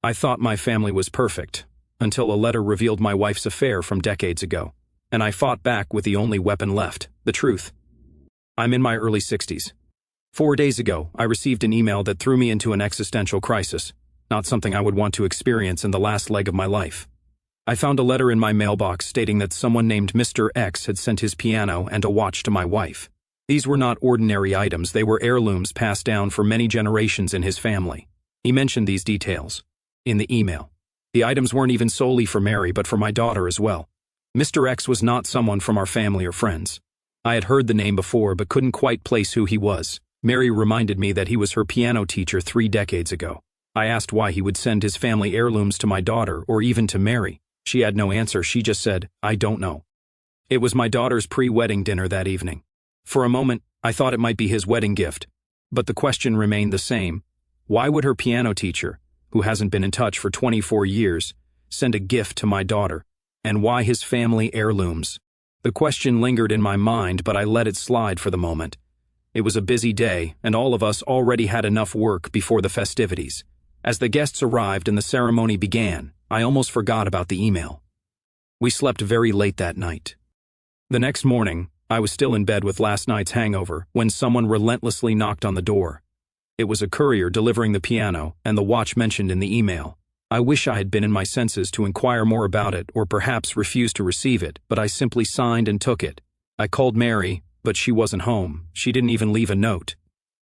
I thought my family was perfect, until a letter revealed my wife's affair from decades ago, and I fought back with the only weapon left, the truth. I'm in my early 60s. 4 days ago, I received an email that threw me into an existential crisis, not something I would want to experience in the last leg of my life. I found a letter in my mailbox stating that someone named Mr. X had sent his piano and a watch to my wife. These were not ordinary items, they were heirlooms passed down for many generations in his family. He mentioned these details in the email. The items weren't even solely for Mary, but for my daughter as well. Mr. X was not someone from our family or friends. I had heard the name before, but couldn't quite place who he was. Mary reminded me that he was her piano teacher 3 decades ago. I asked why he would send his family heirlooms to my daughter or even to Mary. She had no answer, she just said, "I don't know." It was my daughter's pre-wedding dinner that evening. For a moment, I thought it might be his wedding gift, but the question remained the same. Why would her piano teacher, who hasn't been in touch for 24 years, send a gift to my daughter? And why his family heirlooms? The question lingered in my mind, but I let it slide for the moment. It was a busy day, and all of us already had enough work before the festivities. As the guests arrived and the ceremony began, I almost forgot about the email. We slept very late that night. The next morning, I was still in bed with last night's hangover when someone relentlessly knocked on the door. It was a courier delivering the piano and the watch mentioned in the email. I wish I had been in my senses to inquire more about it or perhaps refuse to receive it, but I simply signed and took it. I called Mary, but she wasn't home. She didn't even leave a note.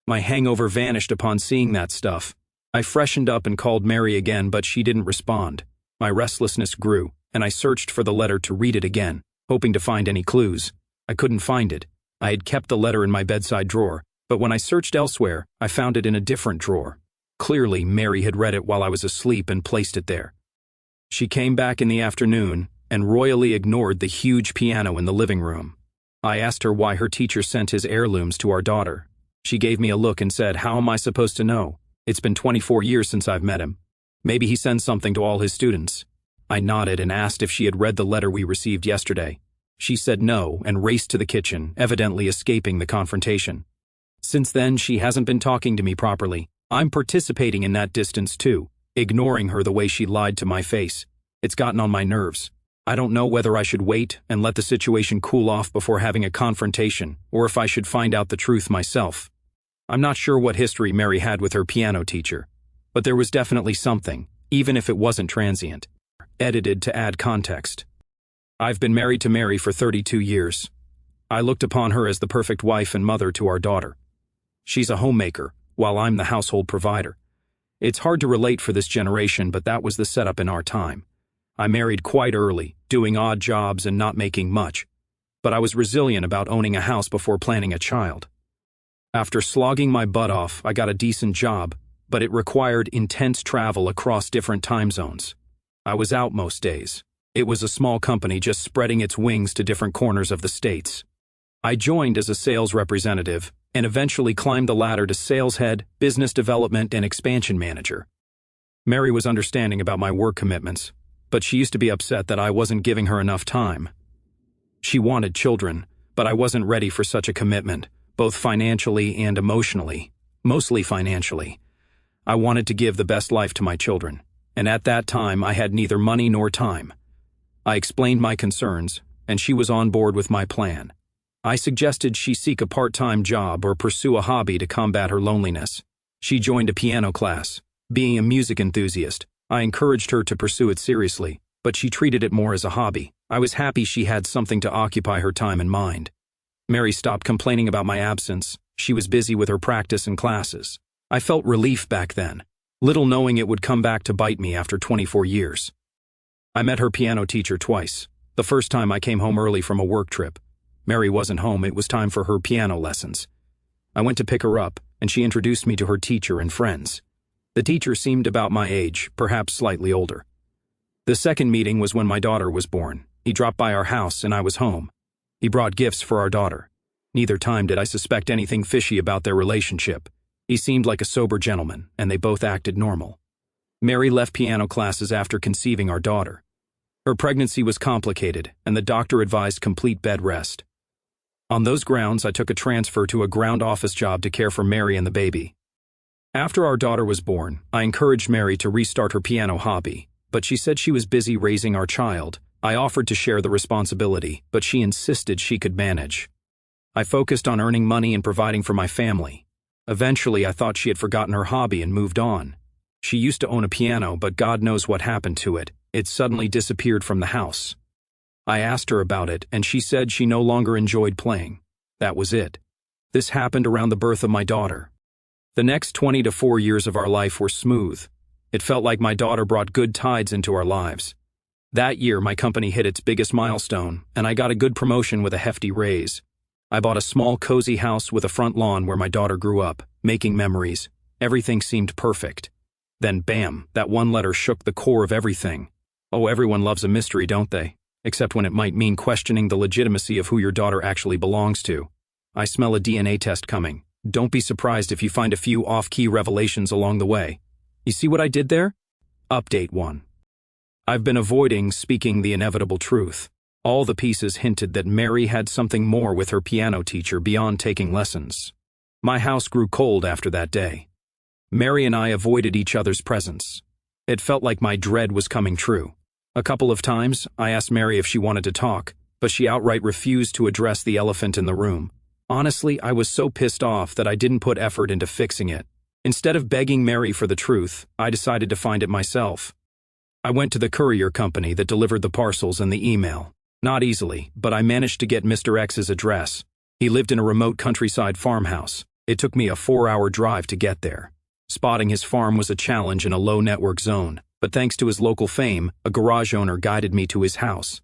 My hangover vanished upon seeing that stuff. I freshened up and called Mary again, but she didn't respond. My restlessness grew, and I searched for the letter to read it again, hoping to find any clues. I couldn't find it. I had kept the letter in my bedside drawer, but when I searched elsewhere, I found it in a different drawer. Clearly, Mary had read it while I was asleep and placed it there. She came back in the afternoon and royally ignored the huge piano in the living room. I asked her why her teacher sent his heirlooms to our daughter. She gave me a look and said, "How am I supposed to know? It's been 24 years since I've met him. Maybe he sends something to all his students." I nodded and asked if she had read the letter we received yesterday. She said no and raced to the kitchen, evidently escaping the confrontation. Since then, she hasn't been talking to me properly. I'm participating in that distance too, ignoring her the way she lied to my face. It's gotten on my nerves. I don't know whether I should wait and let the situation cool off before having a confrontation, or if I should find out the truth myself. I'm not sure what history Mary had with her piano teacher, but there was definitely something, even if it wasn't transient. Edited to add context. I've been married to Mary for 32 years. I looked upon her as the perfect wife and mother to our daughter. She's a homemaker, while I'm the household provider. It's hard to relate for this generation, but that was the setup in our time. I married quite early, doing odd jobs and not making much, but I was resilient about owning a house before planning a child. After slogging my butt off, I got a decent job, but it required intense travel across different time zones. I was out most days. It was a small company just spreading its wings to different corners of the states. I joined as a sales representative and eventually climbed the ladder to sales head, business development, and expansion manager. Mary was understanding about my work commitments, but she used to be upset that I wasn't giving her enough time. She wanted children, but I wasn't ready for such a commitment, both financially and emotionally, mostly financially. I wanted to give the best life to my children, and at that time I had neither money nor time. I explained my concerns, and she was on board with my plan. I suggested she seek a part-time job or pursue a hobby to combat her loneliness. She joined a piano class. Being a music enthusiast, I encouraged her to pursue it seriously, but she treated it more as a hobby. I was happy she had something to occupy her time and mind. Mary stopped complaining about my absence. She was busy with her practice and classes. I felt relief back then, little knowing it would come back to bite me after 24 years. I met her piano teacher twice. The first time I came home early from a work trip. Mary wasn't home, it was time for her piano lessons. I went to pick her up, and she introduced me to her teacher and friends. The teacher seemed about my age, perhaps slightly older. The second meeting was when my daughter was born. He dropped by our house and I was home. He brought gifts for our daughter. Neither time did I suspect anything fishy about their relationship. He seemed like a sober gentleman, and they both acted normal. Mary left piano classes after conceiving our daughter. Her pregnancy was complicated, and the doctor advised complete bed rest. On those grounds, I took a transfer to a ground office job to care for Mary and the baby. After our daughter was born, I encouraged Mary to restart her piano hobby, but she said she was busy raising our child. I offered to share the responsibility, but she insisted she could manage. I focused on earning money and providing for my family. Eventually, I thought she had forgotten her hobby and moved on. She used to own a piano, but God knows what happened to it. It suddenly disappeared from the house. I asked her about it, and she said she no longer enjoyed playing. That was it. This happened around the birth of my daughter. The next 20 to 4 years of our life were smooth. It felt like my daughter brought good tides into our lives. That year, my company hit its biggest milestone, and I got a good promotion with a hefty raise. I bought a small, cozy house with a front lawn where my daughter grew up, making memories. Everything seemed perfect. Then, bam, that one letter shook the core of everything. Oh, everyone loves a mystery, don't they? Except when it might mean questioning the legitimacy of who your daughter actually belongs to. I smell a DNA test coming. Don't be surprised if you find a few off-key revelations along the way. You see what I did there? Update 1. I've been avoiding speaking the inevitable truth. All the pieces hinted that Mary had something more with her piano teacher beyond taking lessons. My house grew cold after that day. Mary and I avoided each other's presence. It felt like my dread was coming true. A couple of times, I asked Mary if she wanted to talk, but she outright refused to address the elephant in the room. Honestly, I was so pissed off that I didn't put effort into fixing it. Instead of begging Mary for the truth, I decided to find it myself. I went to the courier company that delivered the parcels and the email. Not easily, but I managed to get Mr. X's address. He lived in a remote countryside farmhouse. It took me a 4-hour drive to get there. Spotting his farm was a challenge in a low-network zone, but thanks to his local fame, a garage owner guided me to his house.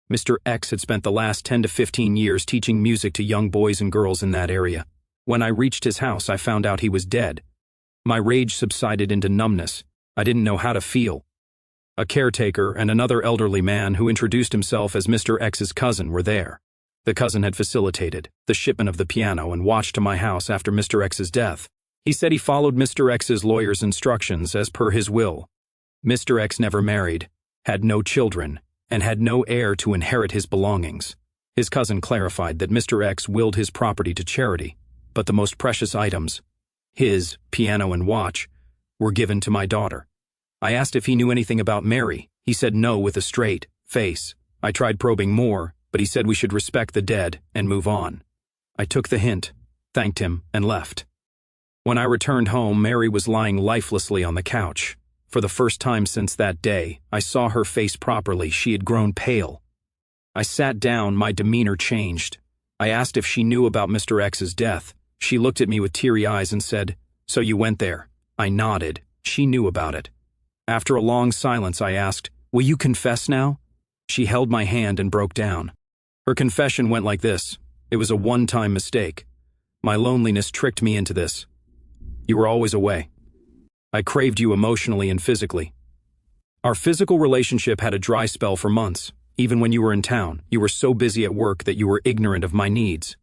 Mr. X had spent the last 10 to 15 years teaching music to young boys and girls in that area. When I reached his house, I found out he was dead. My rage subsided into numbness. I didn't know how to feel. A caretaker and another elderly man who introduced himself as Mr. X's cousin were there. The cousin had facilitated the shipment of the piano and watched to my house after Mr. X's death. He said he followed Mr. X's lawyer's instructions as per his will. Mr. X never married, had no children, and had no heir to inherit his belongings. His cousin clarified that Mr. X willed his property to charity, but the most precious items, his piano and watch, were given to my daughter. I asked if he knew anything about Mary. He said no with a straight face. I tried probing more, but he said we should respect the dead and move on. I took the hint, thanked him, and left. When I returned home, Mary was lying lifelessly on the couch. For the first time since that day, I saw her face properly. She had grown pale. I sat down, my demeanor changed. I asked if she knew about Mr. X's death. She looked at me with teary eyes and said, "So you went there?" I nodded. She knew about it. After a long silence, I asked, "Will you confess now?" She held my hand and broke down. Her confession went like this: "It was a one-time mistake. My loneliness tricked me into this. You were always away. I craved you emotionally and physically. Our physical relationship had a dry spell for months. Even when you were in town, you were so busy at work that you were ignorant of my needs.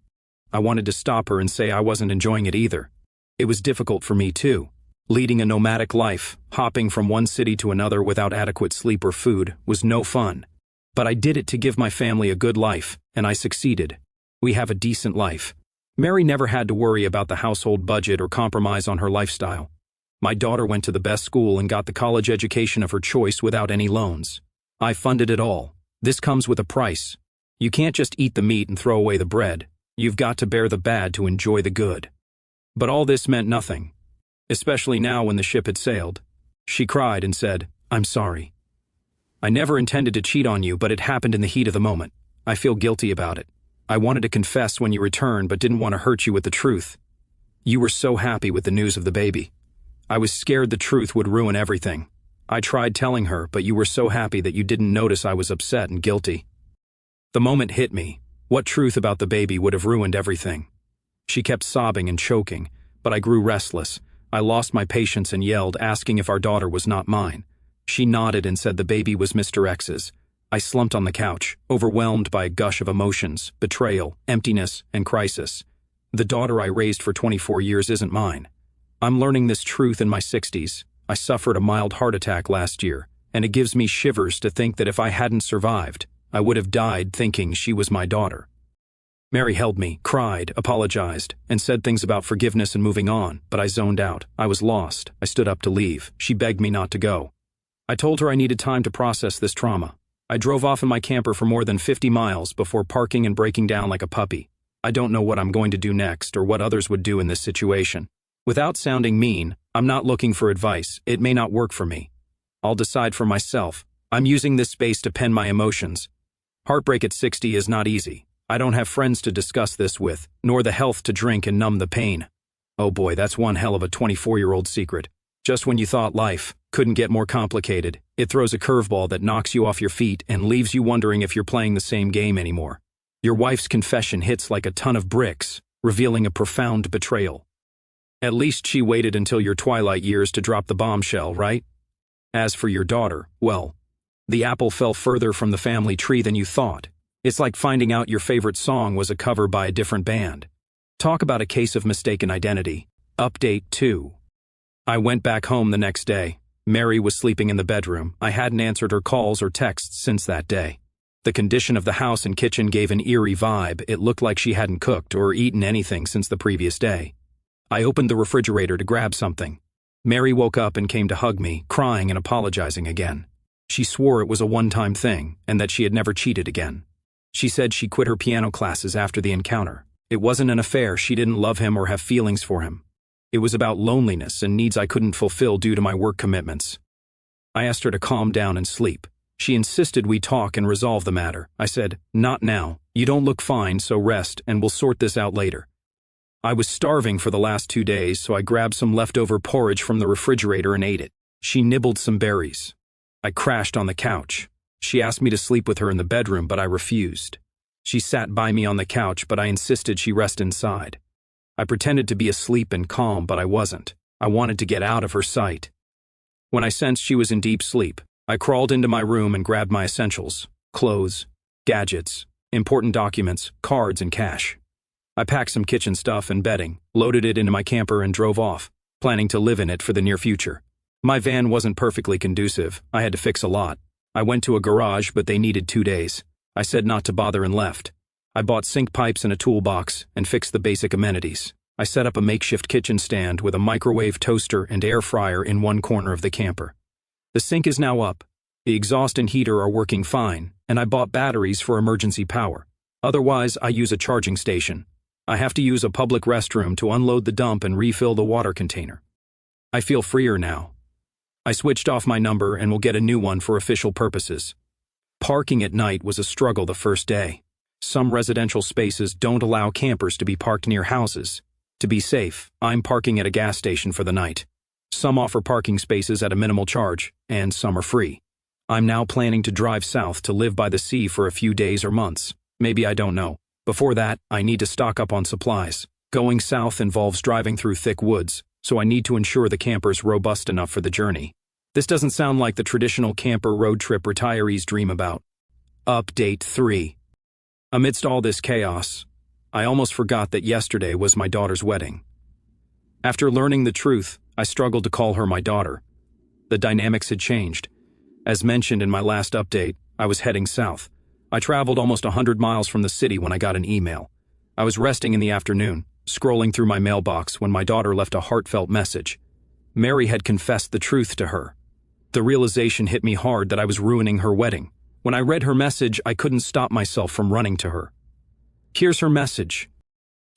I wanted to stop her and say I wasn't enjoying it either. It was difficult for me too. Leading a nomadic life, hopping from one city to another without adequate sleep or food, was no fun. But I did it to give my family a good life, and I succeeded. We have a decent life. Mary never had to worry about the household budget or compromise on her lifestyle. My daughter went to the best school and got the college education of her choice without any loans. I funded it all. This comes with a price. You can't just eat the meat and throw away the bread. You've got to bear the bad to enjoy the good. But all this meant nothing. Especially now when the ship had sailed. She cried and said, "I'm sorry. I never intended to cheat on you, but it happened in the heat of the moment. I feel guilty about it. I wanted to confess when you returned, but didn't want to hurt you with the truth. You were so happy with the news of the baby. I was scared the truth would ruin everything. I tried telling her, but you were so happy that you didn't notice I was upset and guilty." The moment hit me. What truth about the baby would have ruined everything? She kept sobbing and choking, but I grew restless. I lost my patience and yelled, asking if our daughter was not mine. She nodded and said the baby was Mr. X's. I slumped on the couch, overwhelmed by a gush of emotions, betrayal, emptiness, and crisis. The daughter I raised for 24 years isn't mine. I'm learning this truth in my 60s. I suffered a mild heart attack last year, and it gives me shivers to think that if I hadn't survived, I would have died thinking she was my daughter. Mary held me, cried, apologized, and said things about forgiveness and moving on, but I zoned out. I was lost. I stood up to leave. She begged me not to go. I told her I needed time to process this trauma. I drove off in my camper for more than 50 miles before parking and breaking down like a puppy. I don't know what I'm going to do next or what others would do in this situation. Without sounding mean, I'm not looking for advice. It may not work for me. I'll decide for myself. I'm using this space to pen my emotions. Heartbreak at 60 is not easy. I don't have friends to discuss this with, nor the health to drink and numb the pain. Oh boy, that's one hell of a 24-year-old secret. Just when you thought life couldn't get more complicated, it throws a curveball that knocks you off your feet and leaves you wondering if you're playing the same game anymore. Your wife's confession hits like a ton of bricks, revealing a profound betrayal. At least she waited until your twilight years to drop the bombshell, right? As for your daughter, well, the apple fell further from the family tree than you thought. It's like finding out your favorite song was a cover by a different band. Talk about a case of mistaken identity. Update 2. I went back home the next day. Mary was sleeping in the bedroom. I hadn't answered her calls or texts since that day. The condition of the house and kitchen gave an eerie vibe. It looked like she hadn't cooked or eaten anything since the previous day. I opened the refrigerator to grab something. Mary woke up and came to hug me, crying and apologizing again. She swore it was a one-time thing and that she had never cheated again. She said she quit her piano classes after the encounter. It wasn't an affair. She didn't love him or have feelings for him. It was about loneliness and needs I couldn't fulfill due to my work commitments. I asked her to calm down and sleep. She insisted we talk and resolve the matter. I said, "Not now. You don't look fine, so rest and we'll sort this out later." I was starving for the last 2 days, so I grabbed some leftover porridge from the refrigerator and ate it. She nibbled some berries. I crashed on the couch. She asked me to sleep with her in the bedroom, but I refused. She sat by me on the couch, but I insisted she rest inside. I pretended to be asleep and calm, but I wasn't. I wanted to get out of her sight. When I sensed she was in deep sleep, I crawled into my room and grabbed my essentials: clothes, gadgets, important documents, cards, and cash. I packed some kitchen stuff and bedding, loaded it into my camper, and drove off, planning to live in it for the near future. My van wasn't perfectly conducive. I had to fix a lot. I went to a garage, but they needed 2 days. I said not to bother and left. I bought sink pipes and a toolbox and fixed the basic amenities. I set up a makeshift kitchen stand with a microwave, toaster, and air fryer in one corner of the camper. The sink is now up. The exhaust and heater are working fine, and I bought batteries for emergency power. Otherwise, I use a charging station. I have to use a public restroom to unload the dump and refill the water container. I feel freer now. I switched off my number and will get a new one for official purposes. Parking at night was a struggle the first day. Some residential spaces don't allow campers to be parked near houses. To be safe, I'm parking at a gas station for the night. Some offer parking spaces at a minimal charge, and some are free. I'm now planning to drive south to live by the sea for a few days or months. Maybe, I don't know. Before that, I need to stock up on supplies. Going south involves driving through thick woods, so I need to ensure the camper's robust enough for the journey. This doesn't sound like the traditional camper road trip retirees dream about. Update 3. Amidst all this chaos, I almost forgot that yesterday was my daughter's wedding. After learning the truth, I struggled to call her my daughter. The dynamics had changed. As mentioned in my last update, I was heading south. I traveled almost 100 miles from the city when I got an email. I was resting in the afternoon, scrolling through my mailbox when my daughter left a heartfelt message. Mary had confessed the truth to her. The realization hit me hard that I was ruining her wedding. When I read her message, I couldn't stop myself from running to her. Here's her message.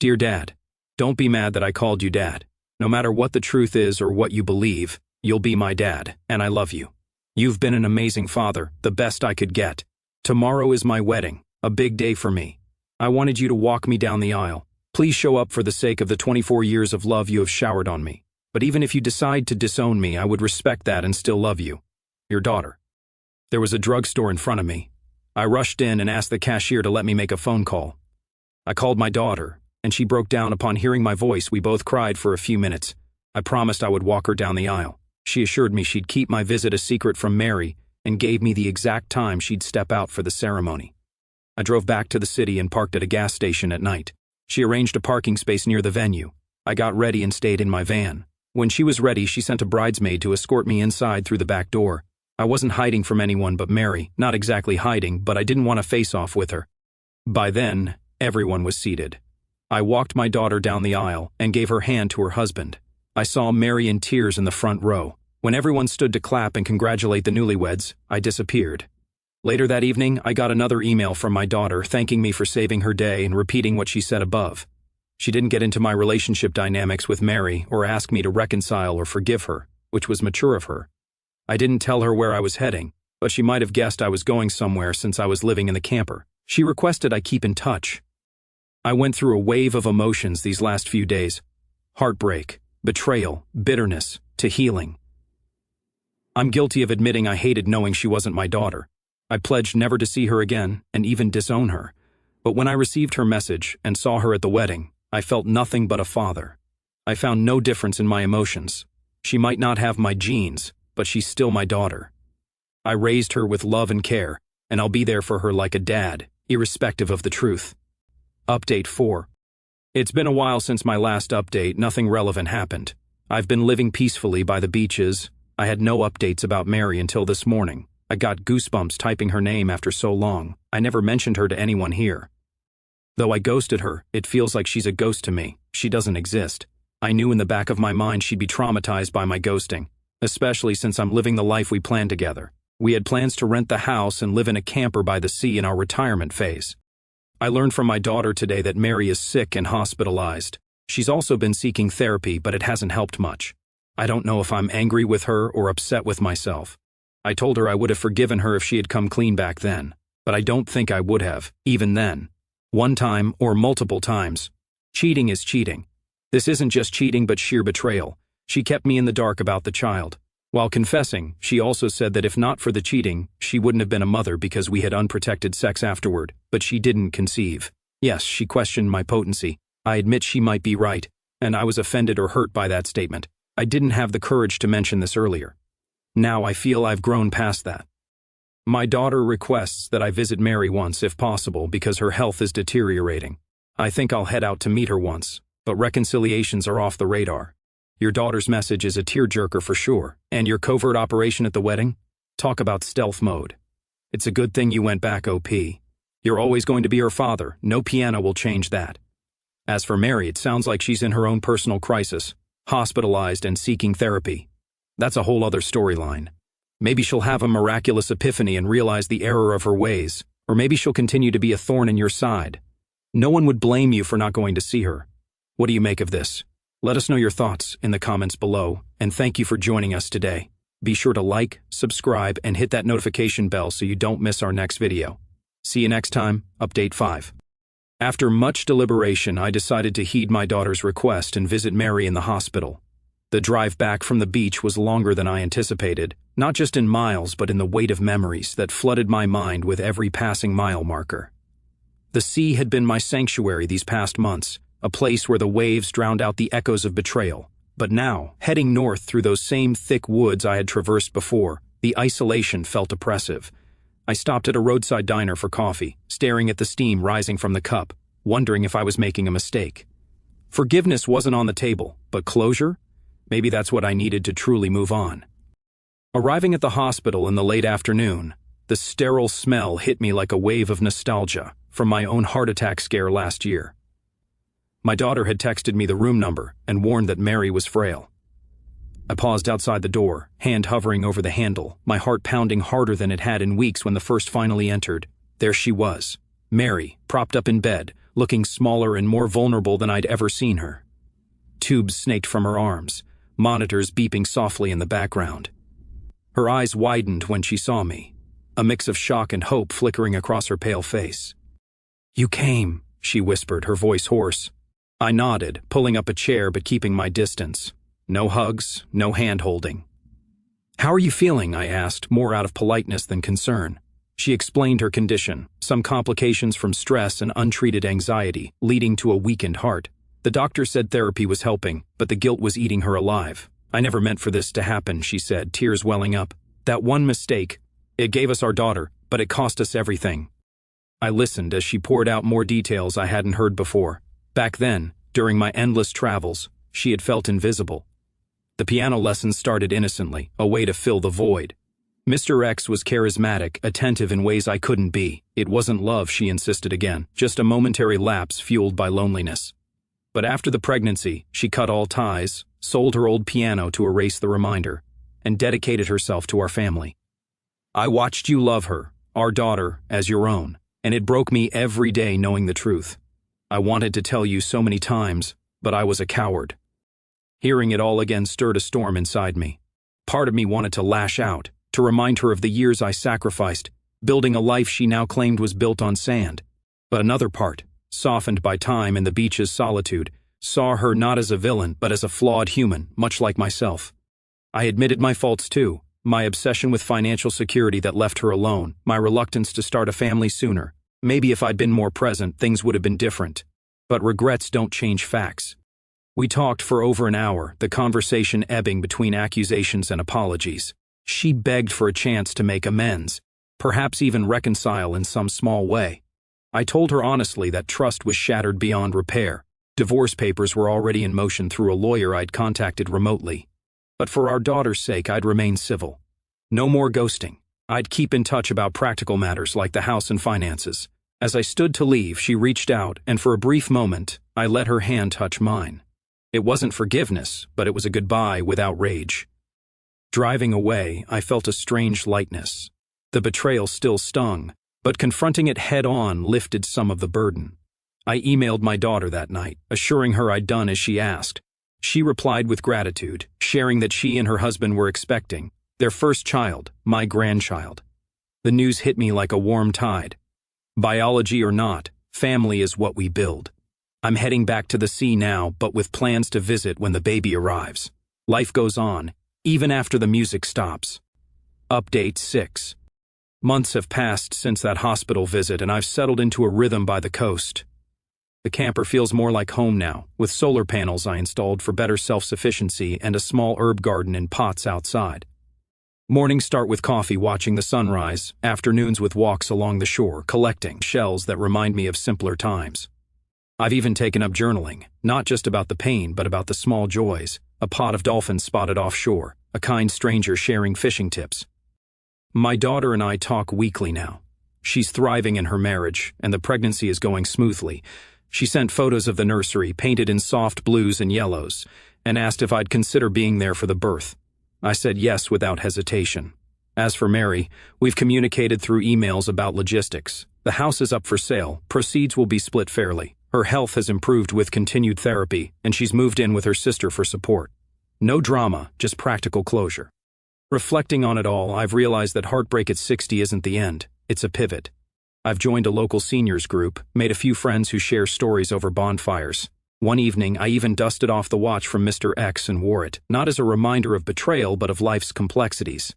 Dear Dad, don't be mad that I called you Dad. No matter what the truth is or what you believe, you'll be my dad, and I love you. You've been an amazing father, the best I could get. Tomorrow is my wedding, a big day for me. I wanted you to walk me down the aisle. Please show up for the sake of the 24 years of love you have showered on me. But even if you decide to disown me, I would respect that and still love you. Your daughter. There was a drugstore in front of me. I rushed in and asked the cashier to let me make a phone call. I called my daughter, and she broke down upon hearing my voice. We both cried for a few minutes. I promised I would walk her down the aisle. She assured me she'd keep my visit a secret from Mary and gave me the exact time she'd step out for the ceremony. I drove back to the city and parked at a gas station at night. She arranged a parking space near the venue. I got ready and stayed in my van. When she was ready, she sent a bridesmaid to escort me inside through the back door. I wasn't hiding from anyone but Mary, not exactly hiding, but I didn't want to face off with her. By then, Everyone was seated. I walked my daughter down the aisle and gave her hand to her husband. I saw Mary in tears in the front row. When everyone stood to clap and congratulate the newlyweds, I disappeared. Later that evening, I got another email from my daughter thanking me for saving her day and repeating what she said above. She didn't get into my relationship dynamics with Mary or ask me to reconcile or forgive her, which was mature of her. I didn't tell her where I was heading, but she might have guessed I was going somewhere since I was living in the camper. She requested I keep in touch. I went through a wave of emotions these last few days. Heartbreak, betrayal, bitterness, to healing. I'm guilty of admitting I hated knowing she wasn't my daughter. I pledged never to see her again and even disown her. But when I received her message and saw her at the wedding, I felt nothing but a father. I found no difference in my emotions. She might not have my genes, but she's still my daughter. I raised her with love and care, and I'll be there for her like a dad, irrespective of the truth. Update 4. It's been a while since my last update. Nothing relevant happened. I've been living peacefully by the beaches. I had no updates about Mary until this morning. I got goosebumps typing her name after so long. I never mentioned her to anyone here. Though I ghosted her, it feels like she's a ghost to me. She doesn't exist. I knew in the back of my mind she'd be traumatized by my ghosting, especially since I'm living the life we planned together. We had plans to rent the house and live in a camper by the sea in our retirement phase. I learned from my daughter today that Mary is sick and hospitalized. She's also been seeking therapy, but it hasn't helped much. I don't know if I'm angry with her or upset with myself. I told her I would have forgiven her if she had come clean back then, but I don't think I would have, even then. One time or multiple times. Cheating is cheating. This isn't just cheating but sheer betrayal. She kept me in the dark about the child. While confessing, she also said that if not for the cheating, she wouldn't have been a mother because we had unprotected sex afterward, but she didn't conceive. Yes, she questioned my potency. I admit she might be right, and I was offended or hurt by that statement. I didn't have the courage to mention this earlier. Now I feel I've grown past that. My daughter requests that I visit Mary once if possible because her health is deteriorating. I think I'll head out to meet her once, but reconciliations are off the radar. Your daughter's message is a tearjerker for sure, and your covert operation at the wedding? Talk about stealth mode. It's a good thing you went back, OP. You're always going to be her father. No piano will change that. As for Mary, it sounds like she's in her own personal crisis, hospitalized and seeking therapy. That's a whole other storyline. Maybe she'll have a miraculous epiphany and realize the error of her ways, or maybe she'll continue to be a thorn in your side. No one would blame you for not going to see her. What do you make of this? Let us know your thoughts in the comments below, and thank you for joining us today. Be sure to like, subscribe, and hit that notification bell so you don't miss our next video. See you next time, Update 5. After much deliberation, I decided to heed my daughter's request and visit Mary in the hospital. The drive back from the beach was longer than I anticipated, not just in miles but in the weight of memories that flooded my mind with every passing mile marker. The sea had been my sanctuary these past months, a place where the waves drowned out the echoes of betrayal. But now, heading north through those same thick woods I had traversed before, the isolation felt oppressive. I stopped at a roadside diner for coffee, staring at the steam rising from the cup, wondering if I was making a mistake. Forgiveness wasn't on the table, but closure? Maybe that's what I needed to truly move on. Arriving at the hospital in the late afternoon, the sterile smell hit me like a wave of nostalgia from my own heart attack scare last year. My daughter had texted me the room number and warned that Mary was frail. I paused outside the door, hand hovering over the handle, my heart pounding harder than it had in weeks when the first finally entered. There she was, Mary, propped up in bed, looking smaller and more vulnerable than I'd ever seen her. Tubes snaked from her arms, monitors beeping softly in the background. Her eyes widened when she saw me, a mix of shock and hope flickering across her pale face. "You came," she whispered, her voice hoarse. I nodded, pulling up a chair but keeping my distance. No hugs, no hand-holding. "How are you feeling?" I asked, more out of politeness than concern. She explained her condition, some complications from stress and untreated anxiety, leading to a weakened heart. The doctor said therapy was helping, but the guilt was eating her alive. "I never meant for this to happen," she said, tears welling up. "That one mistake, it gave us our daughter, but it cost us everything." I listened as she poured out more details I hadn't heard before. Back then, during my endless travels, she had felt invisible. The piano lessons started innocently, a way to fill the void. Mr. X was charismatic, attentive in ways I couldn't be. It wasn't love, she insisted again, just a momentary lapse fueled by loneliness. But after the pregnancy, she cut all ties, sold her old piano to erase the reminder, and dedicated herself to our family. I watched you love her, our daughter, as your own, and it broke me every day knowing the truth. I wanted to tell you so many times, but I was a coward. Hearing it all again stirred a storm inside me. Part of me wanted to lash out, to remind her of the years I sacrificed, building a life she now claimed was built on sand. But another part, softened by time and the beach's solitude, saw her not as a villain but as a flawed human, much like myself. I admitted my faults too, my obsession with financial security that left her alone, my reluctance to start a family sooner. Maybe if I'd been more present, things would have been different. But regrets don't change facts. We talked for over an hour, the conversation ebbing between accusations and apologies. She begged for a chance to make amends, perhaps even reconcile in some small way. I told her honestly that trust was shattered beyond repair. Divorce papers were already in motion through a lawyer I'd contacted remotely. But for our daughter's sake, I'd remain civil. No more ghosting. I'd keep in touch about practical matters like the house and finances. As I stood to leave, she reached out, and for a brief moment, I let her hand touch mine. It wasn't forgiveness, but it was a goodbye without rage. Driving away, I felt a strange lightness. The betrayal still stung, but confronting it head-on lifted some of the burden. I emailed my daughter that night, assuring her I'd done as she asked. She replied with gratitude, sharing that she and her husband were expecting their first child, my grandchild. The news hit me like a warm tide. Biology or not, family is what we build. I'm heading back to the sea now, but with plans to visit when the baby arrives. Life goes on, even after the music stops. Update 6. Months have passed since that hospital visit, and I've settled into a rhythm by the coast. The camper feels more like home now, with solar panels I installed for better self-sufficiency and a small herb garden in pots outside. Mornings start with coffee watching the sunrise, afternoons with walks along the shore, collecting shells that remind me of simpler times. I've even taken up journaling, not just about the pain but about the small joys, a pod of dolphins spotted offshore, a kind stranger sharing fishing tips. My daughter and I talk weekly now. She's thriving in her marriage, and the pregnancy is going smoothly. She sent photos of the nursery, painted in soft blues and yellows, and asked if I'd consider being there for the birth. I said yes without hesitation. As for Mary, we've communicated through emails about logistics. The house is up for sale, proceeds will be split fairly. Her health has improved with continued therapy, and she's moved in with her sister for support. No drama, just practical closure. Reflecting on it all, I've realized that heartbreak at 60 isn't the end, it's a pivot. I've joined a local seniors group, made a few friends who share stories over bonfires. One evening, I even dusted off the watch from Mr. X and wore it, not as a reminder of betrayal but of life's complexities.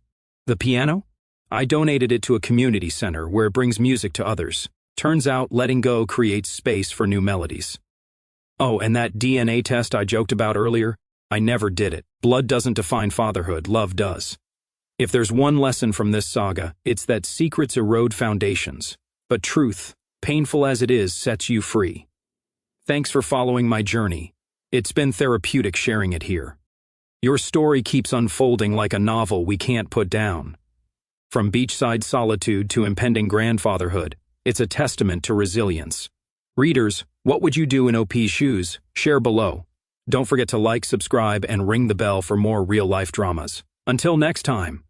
The piano? I donated it to a community center where it brings music to others. Turns out letting go creates space for new melodies. Oh, and that DNA test I joked about earlier? I never did it. Blood doesn't define fatherhood, love does. If there's one lesson from this saga, it's that secrets erode foundations. But truth, painful as it is, sets you free. Thanks for following my journey. It's been therapeutic sharing it here. Your story keeps unfolding like a novel we can't put down. From beachside solitude to impending grandfatherhood, it's a testament to resilience. Readers, what would you do in OP's shoes? Share below. Don't forget to like, subscribe, and ring the bell for more real-life dramas. Until next time.